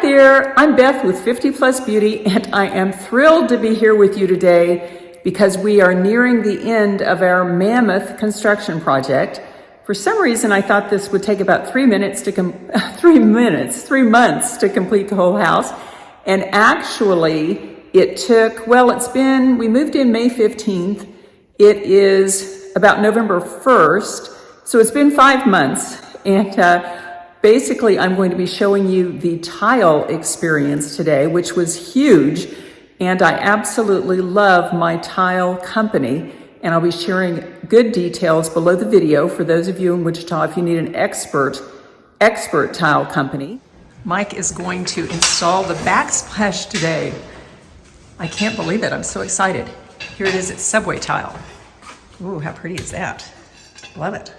there, I'm Beth with 50 Plus Beauty, and I am thrilled to be here with you today because we are nearing the end of our mammoth construction project. For some reason, I thought this would take about 3 months to complete the whole house. And actually, it took, we moved in May 15th. It is about November 1st, so it's been 5 months. And basically, I'm going to be showing you the tile experience today, which was huge. And I absolutely love my tile company. And I'll be sharing good details below the video for those of you in Wichita if you need an expert tile company. Mike is going to install the backsplash today. I can't believe it. I'm so excited. Here it is. It's subway tile. Ooh, how pretty is that? Love it.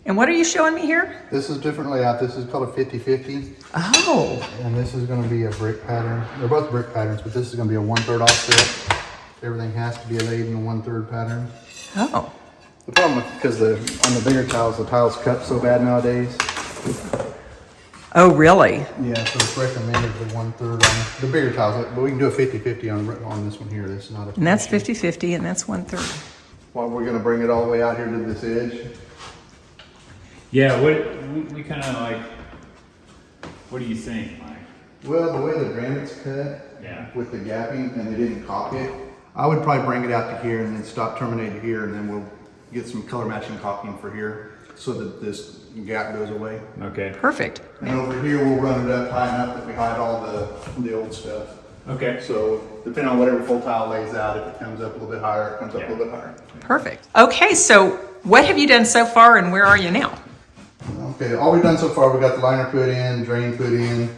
And what are you showing me here? This is different layout. This is called a 50-50. Oh. And this is going to be a brick pattern. They're both brick patterns, but this is going to be a 1/3 offset. Everything has to be laid in a 1/3 pattern. Oh. The problem because on the bigger tiles, the tiles cut so bad nowadays. Oh, really? Yeah, so it's recommended the 1/3 on the bigger tiles. But we can do a 50-50 on this one here. This is not a. And that's 50-50, and that's 1/3. Well, we're going to bring it all the way out here to this edge. Yeah, we kind of like, what do you think, Mike? Well, the way the granite's cut, yeah, with the gapping, and they didn't caulk it, I would probably bring it out to here and then stop terminated here, and then we'll get some color matching caulking for here so that this gap goes away. Okay. Perfect. And over here, we'll run it up high enough that we hide all the old stuff. Okay. So depending on whatever full tile lays out, if it comes up a little bit higher, it comes up a little bit higher. Perfect. Okay, so what have you done so far, and where are you now? Okay, all we've done so far, we got the liner put in, drain put in,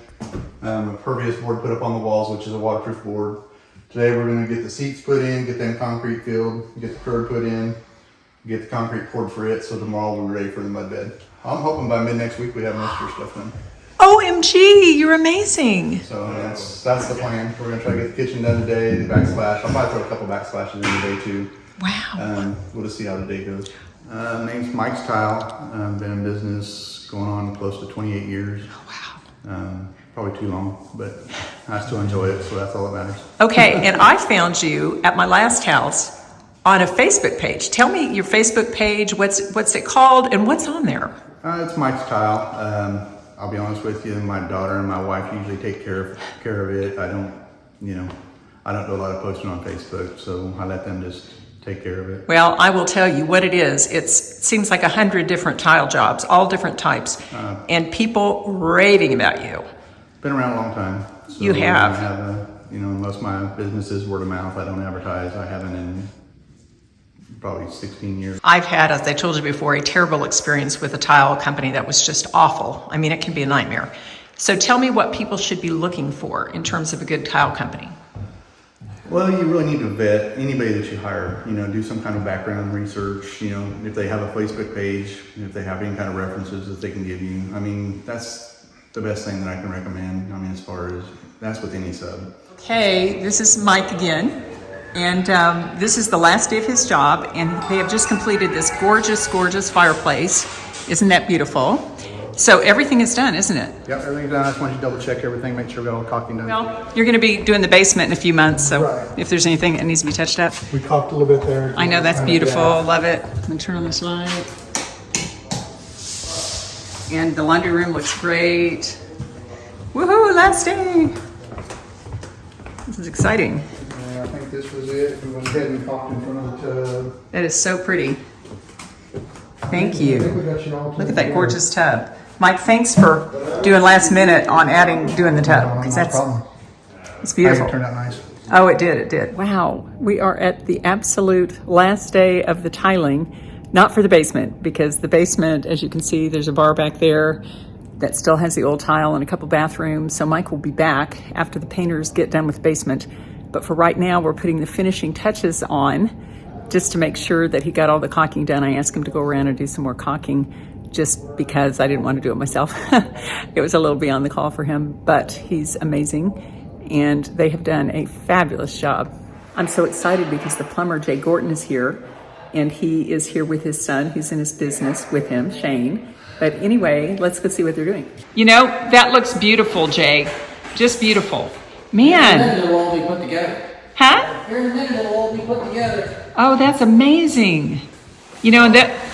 a pervious board put up on the walls, which is a waterproof board. Today we're going to get the seats put in, get them concrete filled, get the curb put in, get the concrete poured for it, so tomorrow we're ready for the mud bed. I'm hoping by mid next week we have most of our stuff done. OMG, you're amazing. So that's the plan. We're going to try to get the kitchen done today, the backsplash. I'll probably throw a couple backsplashes in today too. Wow. We'll just see how the day goes. Name's Mike's Tile. Been in business going on close to 28 years. Oh, wow. Probably too long, but I still enjoy it, so that's all that matters. Okay, and I found you at my last house on a Facebook page. Tell me your Facebook page, what's it called, and what's on there? It's Mike's Tile. I'll be honest with you, my daughter and my wife usually take care of it. I don't do a lot of posting on Facebook, so I let them just take care of it. Well, I will tell you what it is. It seems like 100 different tile jobs, all different types, and people raving about you. Been around a long time. So you have. I have most of my business is word of mouth. I don't advertise. I haven't in probably 16 years. I've had, as I told you before, a terrible experience with a tile company that was just awful. I mean, it can be a nightmare. So tell me what people should be looking for in terms of a good tile company. Well, you really need to vet anybody that you hire. Do some kind of background research. If they have a Facebook page, if they have any kind of references that they can give you. I mean, that's the best thing that I can recommend. I mean, as far as that's with any sub. Okay, this is Mike again, and this is the last day of his job, and they have just completed this gorgeous, gorgeous fireplace. Isn't that beautiful? So everything is done, isn't it? Yep, everything's done. I just want you to double check everything, make sure we got all the caulking done. Well, you're going to be doing the basement in a few months, so right. If there's anything that needs to be touched up. We caulked a little bit there. I know, that's beautiful. Love it. I'm going to turn on this light. And the laundry room looks great. Woohoo, last day. This is exciting. I think this was it. We went ahead and caulked in front of the tub. That is so pretty. Thank you. Look at that gorgeous tub. Mike, thanks for doing last minute on doing the tub. Because it's beautiful. It turned out nice. Oh, it did. Wow. We are at the absolute last day of the tiling. Not for the basement, because the basement, as you can see, there's a bar back there that still has the old tile and a couple bathrooms. So Mike will be back after the painters get done with the basement. But for right now, we're putting the finishing touches on just to make sure that he got all the caulking done. I asked him to go around and do some more caulking just because I didn't want to do it myself. It was a little beyond the call for him, but he's amazing. And they have done a fabulous job. I'm so excited because the plumber, Jay Gorton, is here. And he is here with his son, who's in his business with him, Shane. But anyway, let's go see what they're doing. You know, that looks beautiful, Jay. Just beautiful. Man. It'll all be put together. Huh? Here in a minute, it'll all be put together. Oh, that's amazing. You know,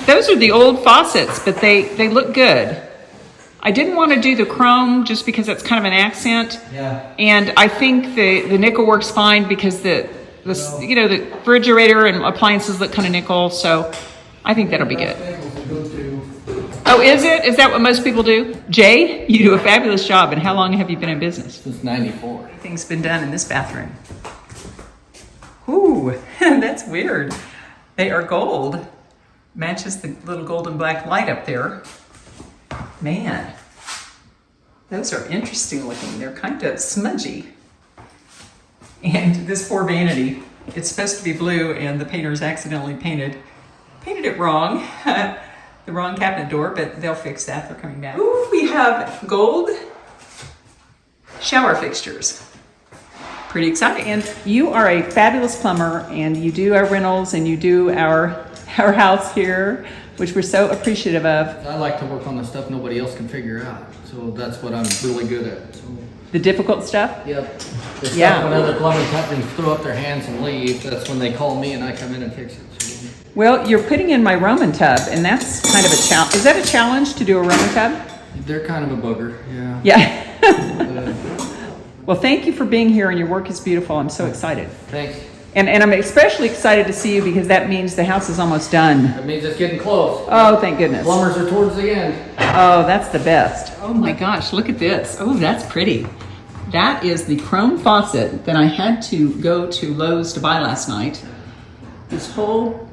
those are the old faucets, but they look good. I didn't want to do the chrome just because that's kind of an accent. Yeah. And I think the nickel works fine because the refrigerator and appliances look kind of nickel, so I think that'll be good. Oh, is it? Is that what most people do? Jay, you do a fabulous job. And how long have you been in business? Since '94. Everything's been done in this bathroom. Ooh, that's weird. They are gold. Matches the little golden black light up there. Man, those are interesting looking. They're kind of smudgy. And this poor vanity, it's supposed to be blue and the painters accidentally painted it wrong. The wrong cabinet door, but they'll fix that. They're coming back. Ooh, we have gold shower fixtures. Pretty exciting. And you are a fabulous plumber, and you do our rentals and you do our house here, which we're so appreciative of. I like to work on the stuff nobody else can figure out, so that's what I'm really good at. So. The difficult stuff? Yep. The stuff Yeah. when other plumbing companies throw up their hands and leave, that's when they call me and I come in and fix it. So. Well, you're putting in my Roman tub, and that's kind of a challenge. Is that a challenge to do a Roman tub? They're kind of a booger, yeah. Yeah. Well, thank you for being here, and your work is beautiful. I'm so excited. Thanks. And I'm especially excited to see you because that means the house is almost done. That means it's getting close. Oh, thank goodness. Plumbers are towards the end. Oh, that's the best. Oh my gosh, look at this. Oh, that's pretty. That is the chrome faucet that I had to go to Lowe's to buy last night. This whole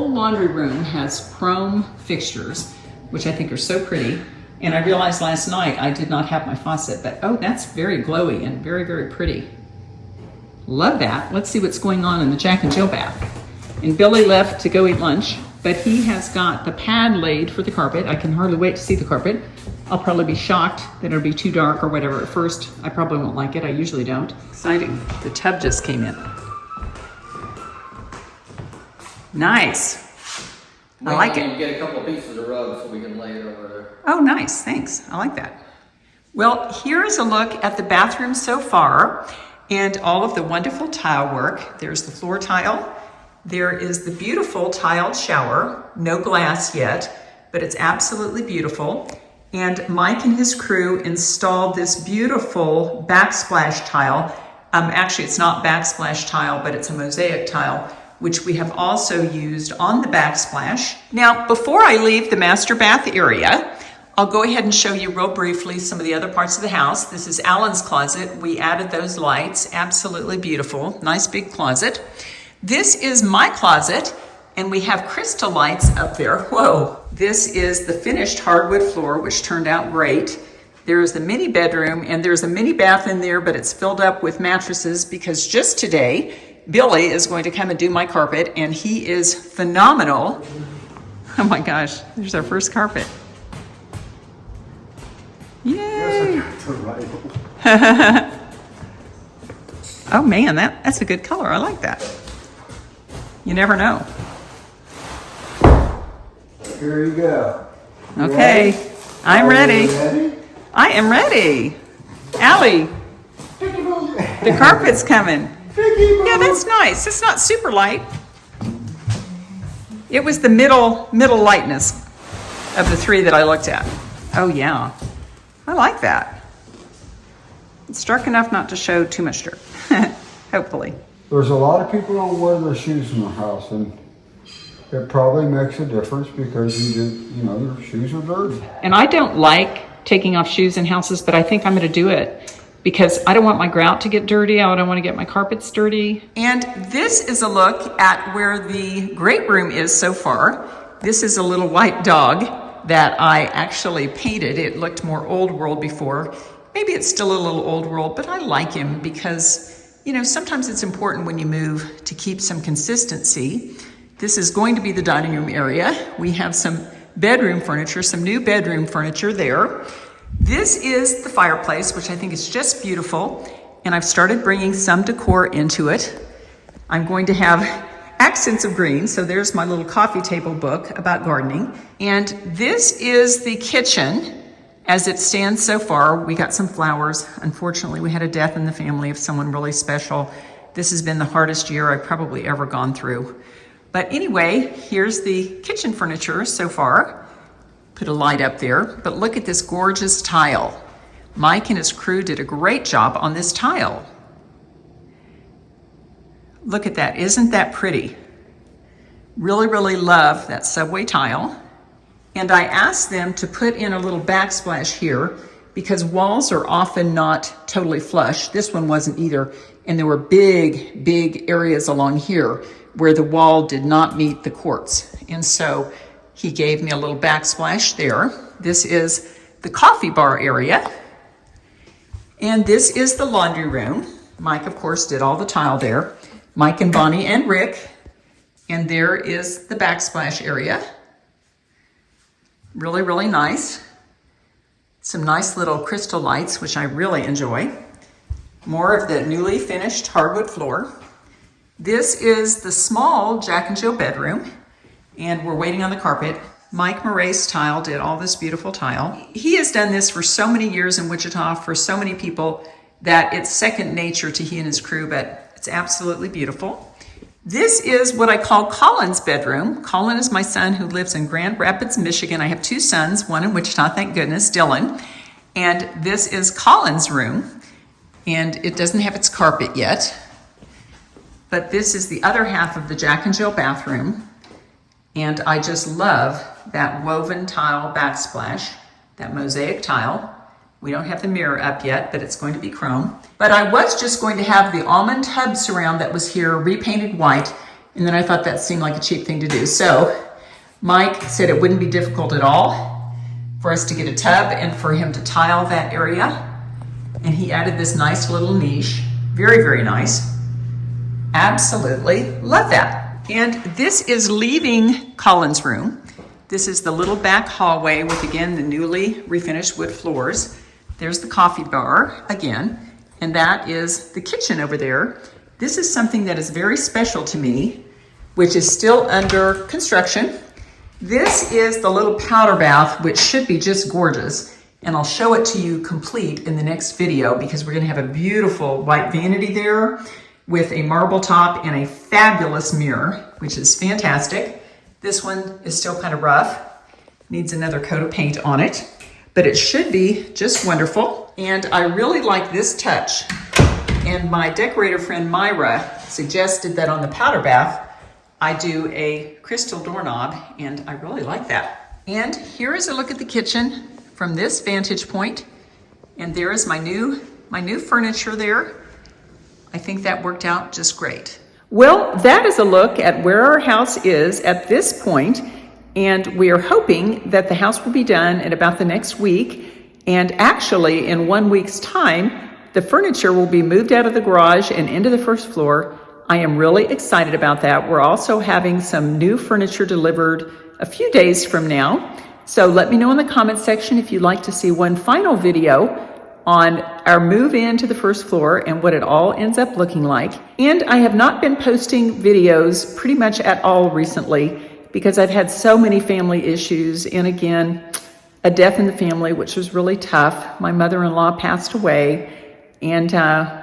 laundry room has chrome fixtures, which I think are so pretty. And I realized last night I did not have my faucet, but oh, that's very glowy and very, very pretty. Love that. Let's see what's going on in the Jack and Jill bath. And Billy left to go eat lunch, but he has got the pad laid for the carpet. I can hardly wait to see the carpet. I'll probably be shocked that it'll be too dark or whatever at first. I probably won't like it. I usually don't. Exciting. The tub just came in. Nice. I like it. Get a couple pieces of rug so we can lay it over there. Oh, nice. Thanks. I like that. Well, here's a look at the bathroom so far and all of the wonderful tile work. There's the floor tile. There is the beautiful tiled shower. No glass yet, but it's absolutely beautiful. And Mike and his crew installed this beautiful backsplash tile. Actually, it's not backsplash tile, but it's a mosaic tile, which we have also used on the backsplash. Now, before I leave the master bath area, I'll go ahead and show you real briefly some of the other parts of the house. This is Alan's closet. We added those lights, absolutely beautiful. Nice big closet. This is my closet, and we have crystal lights up there. Whoa. This is the finished hardwood floor, which turned out great. There is the mini bedroom, and there's a mini bath in there, but it's filled up with mattresses because just today, Billy is going to come and do my carpet, and he is phenomenal. Oh my gosh, there's our first carpet. Yay! Oh man, that's a good color. I like that. You never know. Here you go. Okay, Ready? I'm Are ready. you ready? I am ready. Allie, the carpet's coming. Yeah, that's nice. It's not super light. It was the middle lightness of the three that I looked at. Oh yeah, I like that. It's dark enough not to show too much dirt, hopefully. There's a lot of people don't wear their shoes in the house, and it probably makes a difference because your shoes are dirty. And I don't like taking off shoes in houses, but I think I'm going to do it because I don't want my grout to get dirty. I don't want to get my carpets dirty. And this is a look at where the great room is so far. This is a little white dog that I actually painted. It looked more old world before. Maybe it's still a little old world, but I like him because, sometimes it's important when you move to keep some consistency. This is going to be the dining room area. We have some bedroom furniture, some new bedroom furniture there. This is the fireplace, which I think is just beautiful. And I've started bringing some decor into it. I'm going to have accents of green. So there's my little coffee table book about gardening. And this is the kitchen as it stands so far. We got some flowers. Unfortunately, we had a death in the family of someone really special. This has been the hardest year I've probably ever gone through. But anyway, here's the kitchen furniture so far. Put a light up there, but look at this gorgeous tile. Mike and his crew did a great job on this tile. Look at that, isn't that pretty? Really, really love that subway tile. And I asked them to put in a little backsplash here because walls are often not totally flush. This one wasn't either. And there were big, big areas along here where the wall did not meet the quartz. And so he gave me a little backsplash there. This is the coffee bar area. And this is the laundry room. Mike, of course, did all the tile there. Mike and Bonnie and Rick. And there is the backsplash area. Really, really nice. Some nice little crystal lights, which I really enjoy. More of the newly finished hardwood floor. This is the small Jack and Jill bedroom, and we're waiting on the carpet. Mike Morace tile did all this beautiful tile. He has done this for so many years in Wichita for so many people that it's second nature to he and his crew, but it's absolutely beautiful. This is what I call Colin's bedroom. Colin is my son who lives in Grand Rapids, Michigan. I have two sons, one in Wichita, thank goodness, Dylan. And this is Colin's room, and it doesn't have its carpet yet. But this is the other half of the Jack and Jill bathroom. And I just love that woven tile backsplash, that mosaic tile. We don't have the mirror up yet, but it's going to be chrome. But I was just going to have the almond tub surround that was here repainted white, and then I thought that seemed like a cheap thing to do. So Mike said it wouldn't be difficult at all for us to get a tub and for him to tile that area. And he added this nice little niche. Very, very nice. Absolutely love that. And this is leaving Colin's room. This is the little back hallway with, again, the newly refinished wood floors. There's the coffee bar again, and that is the kitchen over there. This is something that is very special to me, which is still under construction. This is the little powder bath, which should be just gorgeous. And I'll show it to you complete in the next video because we're gonna have a beautiful white vanity there with a marble top and a fabulous mirror, which is fantastic. This one is still kind of rough, needs another coat of paint on it, but it should be just wonderful. And I really like this touch. And my decorator friend Myra suggested that on the powder bath, I do a crystal doorknob, and I really like that. And here is a look at the kitchen from this vantage point. And there is my new furniture there. I think that worked out just great. Well, that is a look at where our house is at this point, and we are hoping that the house will be done in about the next week. And actually, in 1 week's time, the furniture will be moved out of the garage and into the first floor. I am really excited about that. We're also having some new furniture delivered a few days from now. So let me know in the comment section if you'd like to see one final video on our move into the first floor and what it all ends up looking like. And I have not been posting videos pretty much at all recently because I've had so many family issues, and again, a death in the family, which was really tough. My mother-in-law passed away, and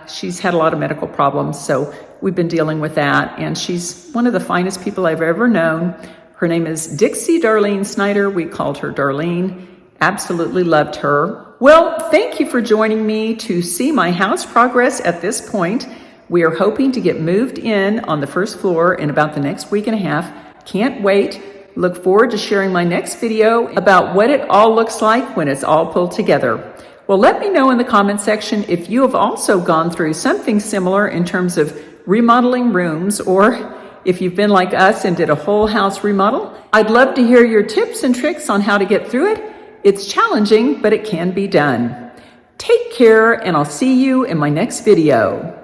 she's had a lot of medical problems, so we've been dealing with that. And she's one of the finest people I've ever known. Her name is Dixie Darlene Snyder. We called her Darlene. Absolutely loved her. Well, thank you for joining me to see my house progress at this point. We are hoping to get moved in on the first floor in about the next week and a half. Can't wait. Look forward to sharing my next video about what it all looks like when it's all pulled together. Well, let me know in the comment section if you have also gone through something similar in terms of remodeling rooms, or if you've been like us and did a whole house remodel. I'd love to hear your tips and tricks on how to get through it. It's challenging, but it can be done. Take care, and I'll see you in my next video.